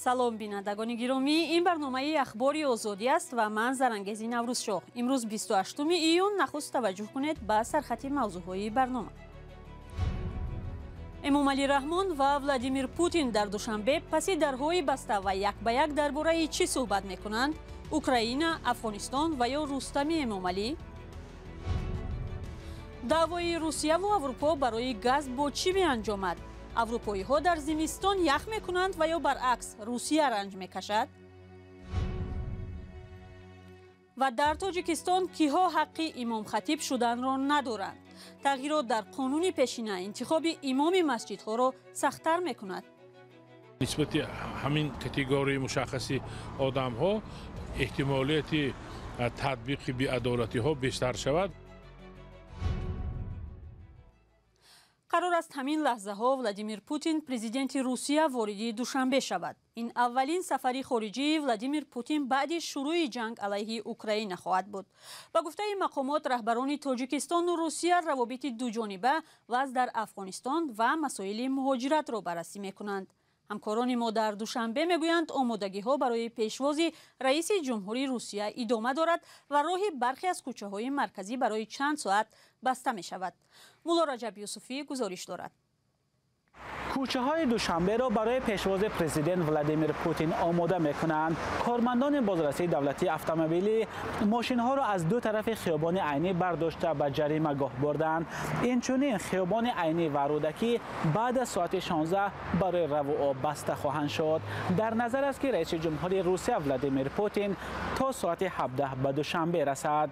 салом бинандагони гиромӣ, ин барномаи ахбори озодӣ аст ва ман Зарангези Наврӯзшоҳ. Имрӯз 28 июн нахуст таваҷҷӯҳ кунед ба сархати мавзӯъҳои барнома. Эмомалӣ Раҳмон ва Владимир Путин дар душанбе паси дарҳои баста ва як ба як дар бораи чӣ суҳбат мекунанд? Украина, Афғонистон ва ё Рустами Эмомалӣ? даъвои Русияву Аврупо барои газ бо чӣ меанҷомад? аврупоиҳо дар зимистон ях мекунанд ва ё баръакс Русия ранҷ мекашад? ва дар Тоҷикистон киҳо ҳаққи имомхатиб шуданро надоранд? тағйирот дар қонуни пешина интихоби имоми масҷидҳоро сахттар мекунад. нисбати ҳамин категорияи мушаххаси одамҳо эҳтимолияти татбиқи биадолатиҳо бештар шавад. қарор аст ҳамин лаҳзаҳо Владимир Путин президенти Русия вориди Душанбе шавад. Ин аввалин сафари хориҷии Владимир Путин баъди шурӯъи ҷанг алайҳи Украина хоҳад буд. Ба гуфтаи мақомот, раҳбарони Тоҷикистону Русия равобити дуҷониба, вазъ дар Афғонистон ва масоили муҳоҷиратро баррасӣ мекунанд. ҳамкорони мо дар Душанбе мегӯянд омодагиҳо барои пешвози раиси ҷумҳури Русия идома дорад ва роҳи бархе аз кӯчаҳои марказӣ барои чанд соат баста мешавад. мулло Раҷаб Юсуфӣ гузориш дорад. کوچه‌های دوشنبه را برای پیشواز پرزیدنت ولادیمیر پوتین آماده می‌کنند. کارمندان بازرسی دولتی اتومبیلی ماشین‌ها را از دو طرف خیابان عینی برداشته به جریمه‌گاه بردند. اینچنین خیابان عینی و رودکی بعد از ساعت 16 برای رو و آب بسته خواهند شد. در نظر است که رئیس جمهوری روسیه ولادیمیر پوتین تا ساعت 17 به دوشنبه رسد.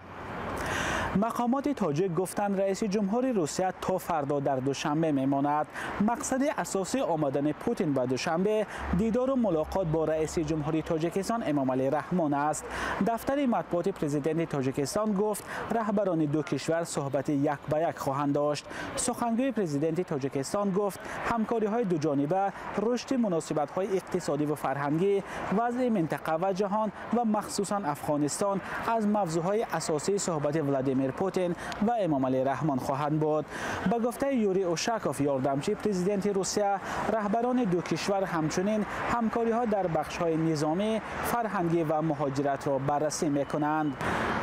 مقامات تاجیک گفتند رئیس جمهوری روسیه تا فردا در دوشنبه میماند. مقصد اساسی آمدن پوتین به دوشنبه دیدار و ملاقات با رئیس جمهوری تاجیکستان امامعلی رحمان است. دفتر مطبوعات پرزیدنت تاجیکستان گفت رهبران دو کشور صحبت یک به یک خواهند داشت. سخنگوی پرزیدنت تاجیکستان گفت همکاری‌های دو جانبه، رشد مناسبت‌های اقتصادی و فرهنگی، وضع منطقه و جهان و مخصوصاً افغانستان از موضوعهای اساسی صحبت ولادیمیر پوتین و امامعلی رحمان خواهند بود. به گفته یوری اوشاکوف یاردمچی پرزیدنت روسیه، رهبران دو کشور همچنین همکاری‌ها در بخش‌های نظامی، فرهنگی و مهاجرت را بررسی می‌کنند.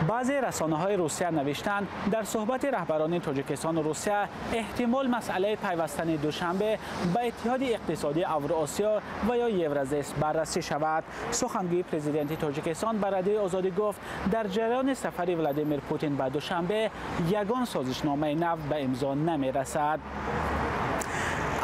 بعضی رسانه‌های روسیه نوشتند در صحبت رهبران تاجیکستان و روسیه احتمال مسئله پیوستن دوشنبه به اتحاد اقتصادی اوراسیا و یا یورازیس بررسی شود. سخنگوی پرزیدنت تاجیکستان به رادیوی آزادی گفت در جریان سفر ولادیمیر پوتین به دوشنبه یگان سازشنامه نو به امضا نمی‌رسد.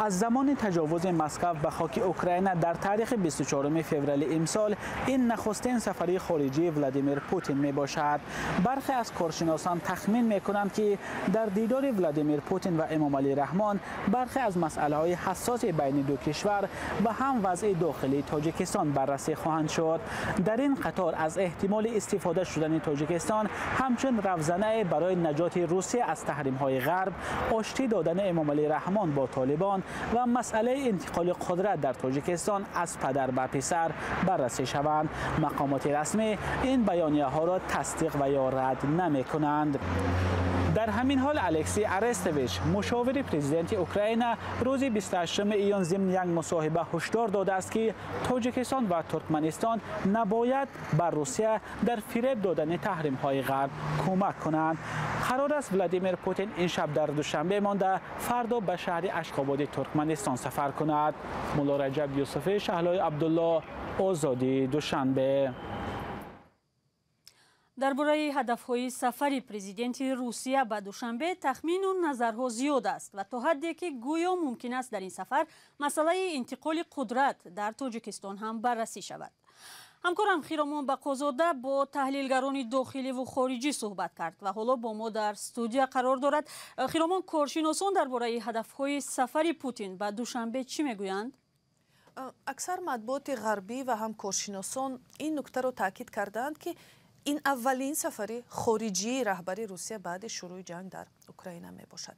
از زمان تجاوز مسکو به خاک اوکراین در تاریخ 24 فوریه امسال این نخستین سفری خارجی ولادیمیر پوتین می باشد. برخی از کارشناسان تخمین می کنند که در دیدار ولادیمیر پوتین و امامعلی رحمان برخی از مسائل حساس بین دو کشور و هم وضع داخلی تاجیکستان بررسی خواهند شد. در این قطار از احتمال استفاده شدن تاجیکستان همچون روزنه برای نجات روسیه از تحریم‌های غرب، آشتی دادن امامعلی رحمان با طالبان و مسئله انتقال قدرت در تاجیکستان از پدر به پسر بررسی شوند. مقامات رسمی این بیانیه ها را تصدیق و یا رد نمی کنند. در همین حال الکسی ارستویچ مشاور پرزیدنت اوکراین روز 28 ایون ضمن یک مصاحبه هشدار داده است که تاجیکستان و ترکمنستان نباید بر روسیه در فریب دادن تحریم های غرب کمک کنند. قرار است ولادیمیر پوتین این شب در دوشنبه مانده فردا به شهر اشخاباد ترکمنستان سفر کند. مولو رجب یوسفی، شهلای عبدالله، آزادی، دوشنبه. дар бораи ҳадафҳои сафари президенти Русия ба Душанбе тахмину назарҳо зиёд аст ва то ҳадде ки гӯё мумкин аст дар ин сафар масъалаи интиқоли қудрат дар Тоҷикистон ҳам баррасӣ шавад. ҳамкорам Хиромон Бақозода бо таҳлилгарони дохиливу хориҷӣ суҳбат кард ва ҳоло бо мо дар студия қарор дорад. Хиромон, коршиносон дар бораи ҳадафҳои сафари Путин ба Душанбе чӣ мегӯянд? аксар матбуоти ғарбӣ ва ҳам коршиносон ин нуктаро таъкид карданд ки ин аввалин сафари хориҷии раҳбари Русия баъди шурӯъи ҷанг дар Украина мебошад.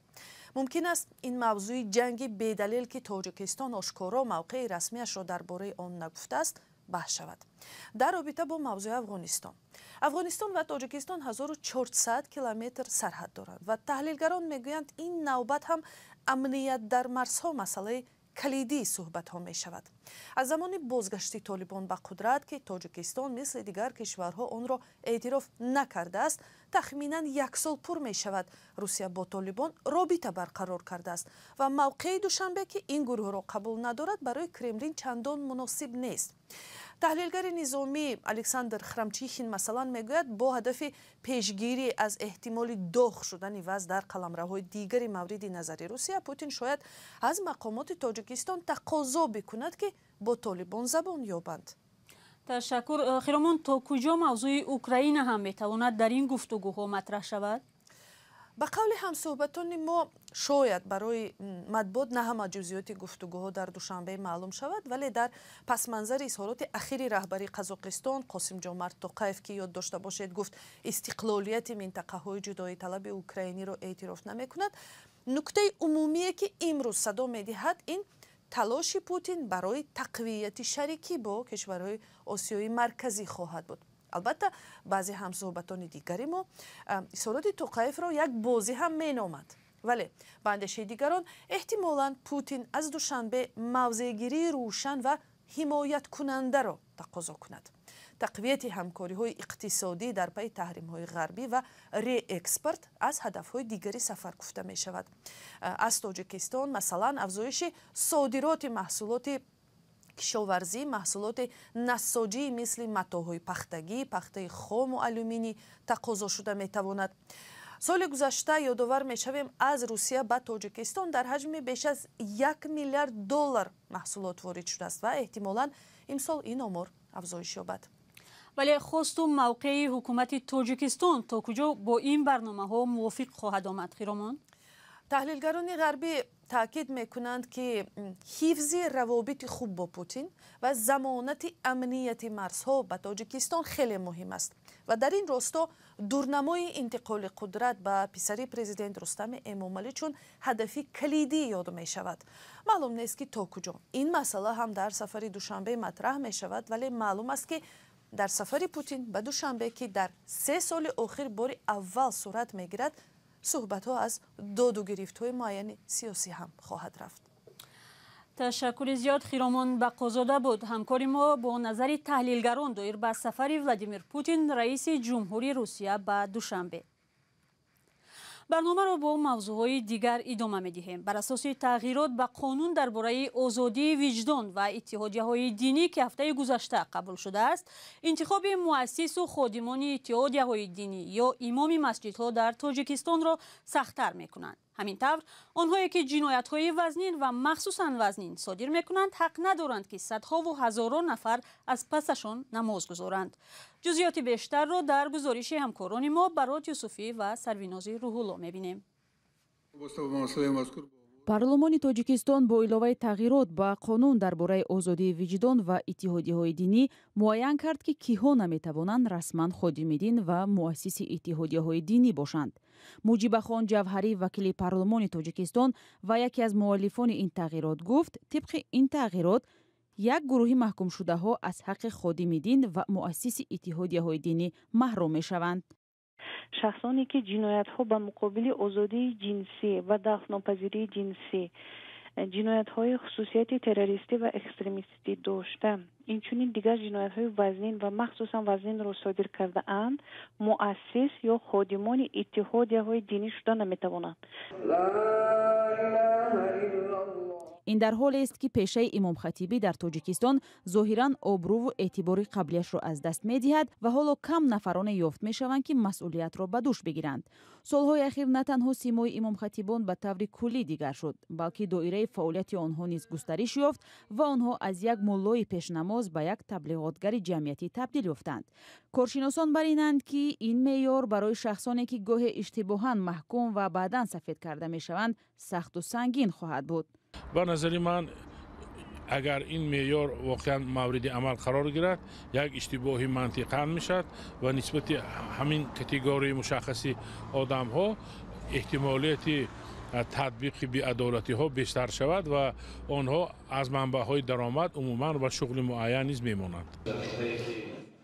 мумкин аст ин мавзӯи ҷанги бедалел ки Тоҷикистон ошкоро мавқеи расмиашро дар бораи он нагуфтааст баҳс шавад. дар робита бо мавзӯи Афғонистон ва Тоҷикистон 1400 километр сарҳад доранд ва таҳлилгарон мегӯянд ин навбат ҳам амният дар марзҳо масъалаи کلیدی صحبت ها می شود. از زمان بازگشت طالبان به قدرت که تاجیکستان مثل دیگر کشورها آن را اعتراف نکرده است، تخمینا 1 سال پر می شود روسیه با طالبان رابطه برقرار کرده است و موقع دوشنبه که این گروه را قبول ندارد برای کرملین چندان مناسب نیست. تحلیلگر نظامی الکساندر خرمچیخین مثلا میگوید با هدف پیشگیری از احتمال داغ شدن وضع در قلمروهای دیگری مورد نظر روسیه، پوتین شاید از مقامات تاجیکستان تقاضا بکند که با طالبان زبان یابند. تشکر. خیرمان، تا کجا موضوع اوکراین هم میتواند در این گفتگوها مطرح شود؟ به قول همصحبتان ما شاید برای مطبوعات نه همه جزئیات گفتگوها در دوشنبه معلوم شود، ولی در پس منظر اظهارات اخیر رهبری قزاقستان قاسم جومرت توقیف که یاد داشته باشید گفت استقلالیت منطقه های جدایی طلب اوکراینی را اعتراف نمی کند، نکته عمومی که امروز صدا می دهد این تلاش پوتین برای تقویت شریکی با کشورهای آسیای مرکزی خواهد بود. البته بعضی همصحبتان دیگری ما اظهارات توقیف را یک بازی هم مینامد، ولی به اندیشه دیگران احتمالاً پوتین از دوشنبه موضع‌گیری روشن و حمایت کننده را تقاضا کند. تقویت همکاری های اقتصادی در پی تحریم های غربی و ری اکسپورت از هدف های دیگری سفر گفته می شود. از تاجیکستان مثلا افزایش صادرات محصولات کشاورزی، محصولات نساجی مثل متاهای پختگی، پخته خام و آلومینی تقاضا شده می تواند. سال گذشته یادآور می شویم از روسیه به تاجیکستان در حجم بیش از 1 میلیارد دلار محصولات وارد شده است و احتمالاً امسال این آمار افزایش یابد. ولی خواست و موقع حکومت تاجیکستان تا کجا با این برنامه ها موافق خواهد آمد خیرمان؟ تحلیلگران غربی تاکید میکنند که حفظ روابط خوب با پوتین و ضمانت امنیت مرزها به تاجیکستان خیلی مهم است و در این راستا دورنمای انتقال قدرت به پسری پرزیدنت رستم امامعلی چون هدفی کلیدی یاد می شود. معلوم نیست که تا کجا این مسئله هم در سفر دوشنبه مطرح می شود، ولی معلوم است که در سفر پوتین به دوشنبه که در 3 سال اخیر بار اول صورت می گیرد، صحبت ها از داد و گریفت های معین سیاسی هم خواهد رفت. تشکر زیاد. خیرمان بقازاده بود همکار ما با نظر تحلیلگران دایر به سفر ولادیمیر پوتین رئیس جمهوری روسیه به دوشنبه. برنامه را با موضوعهای دیگر ادامه می‌دهیم. بر اساس تغییرات به قانون درباره آزادی وجدان و اتحادیه‌های دینی که هفته گذشته قبول شده است، انتخاب مؤسس و خادمان اتحادیه‌های دینی یا امام مسجدها در تاجیکستان را سخت‌تر می‌کنند. همین طور آنهایی که جنایت‌های وزنین و مخصوصاً وزنین صادر می‌کنند حق ندارند که صدها و هزاران نفر از پسشان نماز گذارند. جزئیات بیشتر را در گزارش همکاران ما برات یوسفی و سرویناز روح‌الله می‌بینیم. پارلمانی تاجیکستان با علاوه تغییرات با قانون درباره آزادی وجدان و اتحادیه‌های دینی معین کرد که کیها نمی‌توانند رسما خادم دین و مؤسس اتحادیه‌های دینی باشند. مجیب خان جوهری وکیل پارلمان تاجیکستان و یکی از مؤلفان این تغییرات گفت طبق این تغییرات یک گروه محکوم شده ها از حق خادم دین و مؤسس اتحادیه‌های دینی محروم می‌شوند. شخصانی که جنایت ها به مقابل آزادی جنسی و دخل‌ناپذیری جنسی، جنایت های خصوصیت تروریستی و اکستریمیستی داشته، اینچنین دیگر جنایت های وزنین و مخصوصا وزنین را صادر کرده اند، مؤسس یا خادمان اتحادیه های دینی شده نمیتوانند. این در حالی است که پیشه امام خطیبی در تاجیکستان ظاهراً آبرو و اعتبار قبلیش را از دست می‌دهد و حالا کم نفران یافت می‌شوند که مسئولیت را به دوش بگیرند. سالهای اخیر نه تنها سیمای امام خطیبان به طور کلی دیگر شد، بلکه دایره فعالیت آنها نیز گسترش یافت و آنها از یک مولای پیشنماز به یک تبلیغاتگر جمعیتی تبدیل یافتند. کارشناسان بر اینند که این معیار برای شخصانی که گاه اشتباهاً محکوم و بعداً سفید کرده می‌شوند سخت و سنگین خواهد بود. به نظر من اگر این معیار واقعا مورد عمل قرار گیرد یک اشتباهی منطقاً میشد و نسبت همین کاتگوری مشخصی آدم ها احتمالیت تطبیق بی‌عدالتی ها بیشتر شود و آنها از منبع های درآمد عموما و شغل معین نیز میمانند.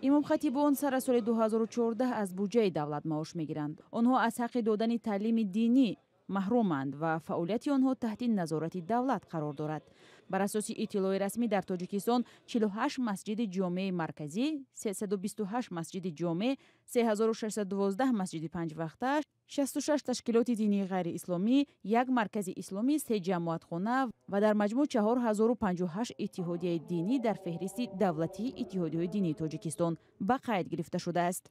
امام خطیبان سر سال 2014 از بودجه دولت معاش میگیرند. آنها از حق دادن تعلیم دینی محرومند و فعالیت آنها تحت نظارت دولت قرار دارد. بر اساس اطلاع رسمی در تاجیکستان 48 مسجد جامع مرکزی، 328 مسجد جامع، 3612 مسجد 5 وقته، 66 تشکیلات دینی غیر اسلامی، یک مرکز اسلامی، 3 جماعتخانه و در مجموع 4058 اتحادیه دینی در فهرست دولتی اتحادیه دینی تاجیکستان به قید گرفته شده است.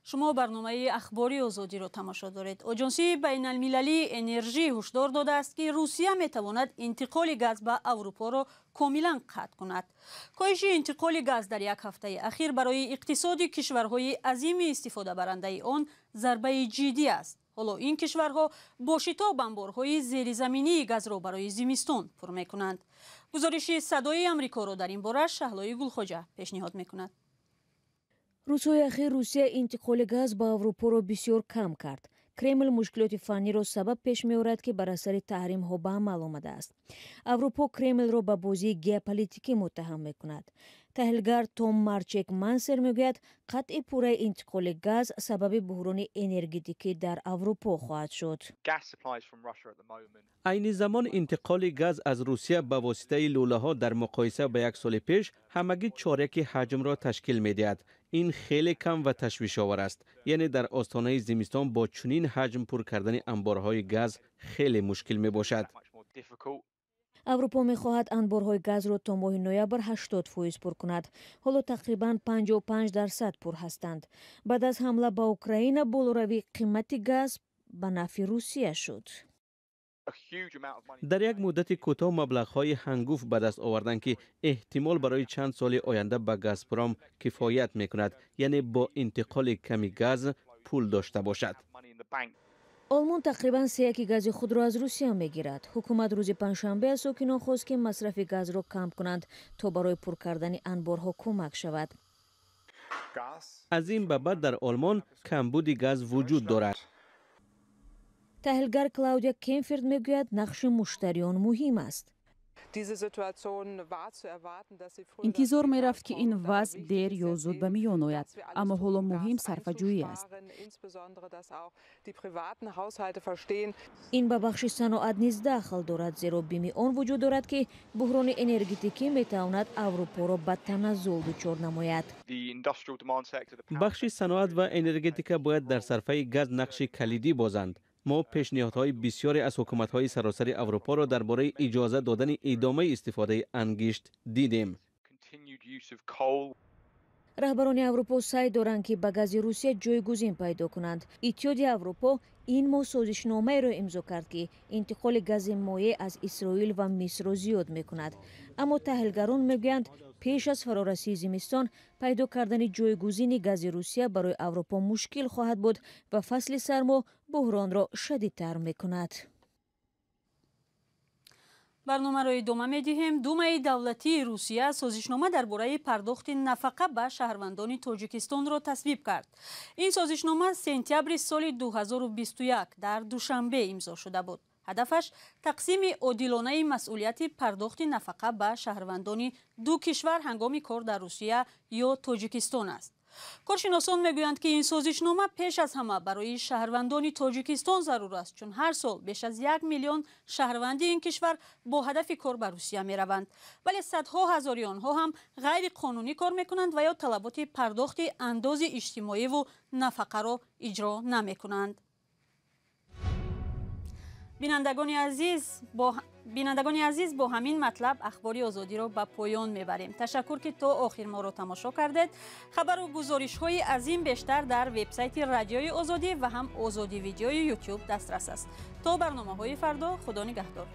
شما برنامه اخباری آزادی را تماشا دارید. آژانسی بین المللی انرژی هشدار داده است که روسیه می تواند انتقال گاز به اروپا را کاملا قطع کند. کاهش انتقال گاز در یک هفته اخیر برای اقتصاد کشورهای عظیم استفاده برنده آن ضربه جدی است. حالا این کشورها با شتاب انبارهای زیرزمینی گاز را برای زمستان پر می کنند. گزارش صدای آمریکا را در این باره شهلای گلخوجه پیشنهاد می کند. روزهای اخیر روسیه انتقال گاز به اروپا را بسیار کم کرد. کرمل مشکلات فنی را سبب پیش می آورد که بر اثر تحریم ها به عمل آمده است. اروپا کرمل را به بازی ژئوپلیتیکی متهم می کند. تحلیلگر توم مارچک منسر می گوید قطع پوره انتقال گاز سبب بحران انرژتیکی در اروپا خواهد شد. عین زمان انتقال گاز از روسیه به واسطه لوله ها در مقایسه به یک سال پیش همگی چارک حجم را تشکیل می دهد. این خیلی کم و تشویش آور است. یعنی در آستانه زمستان با چنین حجم پر کردن انبارهای گاز خیلی مشکل می باشد. اروپا می خواهد انبارهای گاز را تا ماه نوامبر 80% پر کند. حالا تقریباً 55% پر هستند. بعد از حمله به اوکراین بالاروی قیمت گاز به نفع روسیه شد. در یک مدت کوتاه مبلغ‌های هنگفت به دست آوردن که احتمال برای چند سال آینده به گازپروم کفایت می‌کند، یعنی با انتقال کمی گاز پول داشته باشد. آلمان تقریباً 3/3 گاز خود را از روسیه می‌گیرد. حکومت روز پنجشنبه از ساکنان خواست که مصرف گاز را کم کنند تا برای پر کردن انبارها کمک شود. از این به بعد در آلمان کمبود گاز وجود دارد. تحلیلگر کلاودیا کمفرد میگوید نقش مشتریان مهم است. انتظار می رفت که این وضع دیر یا زود به میان آید، اما حالا مهم صرفه‌جویی است. این به بخش صنعت نیز دخل دارد، زیرا بیم آن وجود دارد که بحران انرژتیکی می تواند اروپا را به تنزل دچار نماید. بخش صنعت و انرژتیک باید در صرفه گاز نقش کلیدی بازند. ما پیشنهادهای بسیاری از حکومت‌های سراسر اروپا را درباره اجازه دادن ادامه استفاده انگشت دیدیم. رهبران اروپا سعی دارند که به گاز روسیه جایگزین پیدا کنند. اتحادیه اروپا این ماه سازشنامه را امضا کرد که انتقال گاز مایع از اسرائیل و مصر را زیاد می‌کند. اما تحلیلگران می‌گویند پیش از فرارسیدن زمستان پیدا کردن جایگزین گاز روسیه برای اروپا مشکل خواهد بود و فصل سرما بحران را شدیدتر می‌کند. برنامه را ادامه می‌دهیم. دومای دولتی روسیه سازشنامه درباره پرداخت نفقه به شهروندان تاجیکستان را تصویب کرد. این سازشنامه سپتامبر سال 2021 در دوشنبه امضا شده بود. هدفش تقسیم عادلانه مسئولیت پرداخت نفقه به شهروندان دو کشور هنگام کار در روسیه یا تاجیکستان است. کارشناسان میگویند که این سازشنامه پیش از همه برای شهروندان تاجیکستان ضرور است، چون هر سال بیش از 1 میلیون شهروند این کشور با هدف کار به روسیه می روند، ولی صدها هزاری آنها هم غیر قانونی کار می کنند و یا طلبات پرداخت انداز اجتماعی و نفقه را اجرا نمی کنند. بینندگان عزیز با همین مطلب اخباری آزادی را به پایان میبریم. تشکر که تا آخر ما را تماشا کردید. خبر و گزارش های عظیم بیشتر در وبسایت رادیوی آزادی و هم آزادی ویدیوی یوتیوب دسترس است. تا برنامه های فردا، خدا نگهدار.